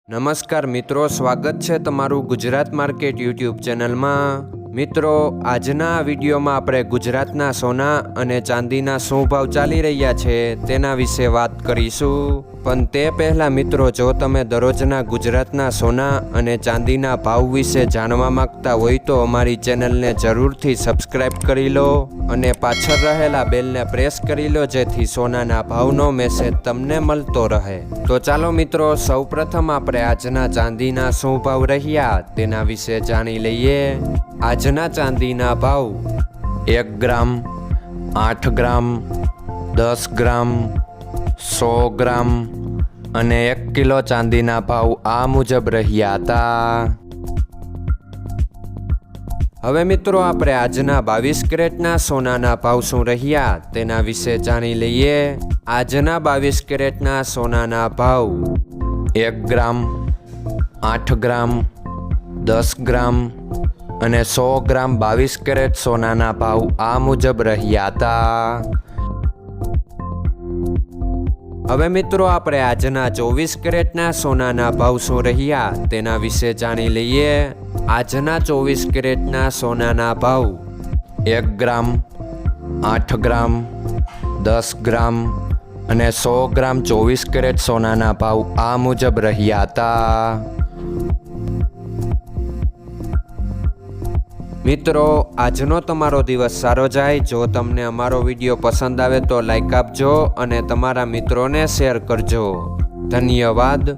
નમસ્કાર મિત્રો, સ્વાગત છે તમારું ગુજરાત માર્કેટ યુટ્યુબ ચેનલમાં। મિત્રો, આજના વિડીયોમાં આપણે ગુજરાતના સોના અને ચાંદીના શું ભાવ ચાલી રહ્યા છે તેના વિશે વાત કરીશું। પણ તે પહેલાં મિત્રો, જો તમે દરરોજના ગુજરાતના સોના અને ચાંદીના ભાવ વિશે જાણવા માંગતા હોય તો અમારી ચેનલને જરૂરથી સબસ્ક્રાઈબ કરી લો અને પાછળ રહેલા બેલને પ્રેસ કરી લો, જેથી સોનાના ભાવનો મેસેજ તમને મળતો રહે। તો ચાલો મિત્રો, સૌપ્રથમ આપણે આજના ચાંદીના શું ભાવ રહ્યા તેના વિશે જાણી લઈએ। આજના ચાંદીના ભાવ 1 ગ્રામ, 8 ગ્રામ, 10 ગ્રામ, 100 ગ્રામ અને 1 કિલો ચાંદીના ભાવ આ મુજબ રહ્યા હતા। હવે મિત્રો, આપણે આજના 22 કેરેટના સોનાના ભાવ શું રહ્યા તેના વિશે જાણી લઈએ। આજના 22 કેરેટના સોનાના ભાવ 1 ગ્રામ, 8 ગ્રામ, 10 ગ્રામ અને 100 ગ્રામ 22 કેરેટ સોનાના ભાવ આ મુજબ રહ્યા હતા। હવે મિત્રો, આપણે આજના 24 કેરેટના સોનાના ભાવ શું રહ્યા તેના વિશે જાણી લઈએ। આજના 24 કેરેટના સોનાના ભાવ 1 ગ્રામ, 8 ગ્રામ, 10 ગ્રામ અને 100 ગ્રામ 24 કેરેટ સોનાના ભાવ આ મુજબ રહ્યા હતા। મિત્રો, આજનો તમારો દિવસ સારો જાય। જો તમને અમારો વિડીયો પસંદ આવે તો લાઈક આપજો અને તમારા મિત્રોને શેર કરજો। ધન્યવાદ।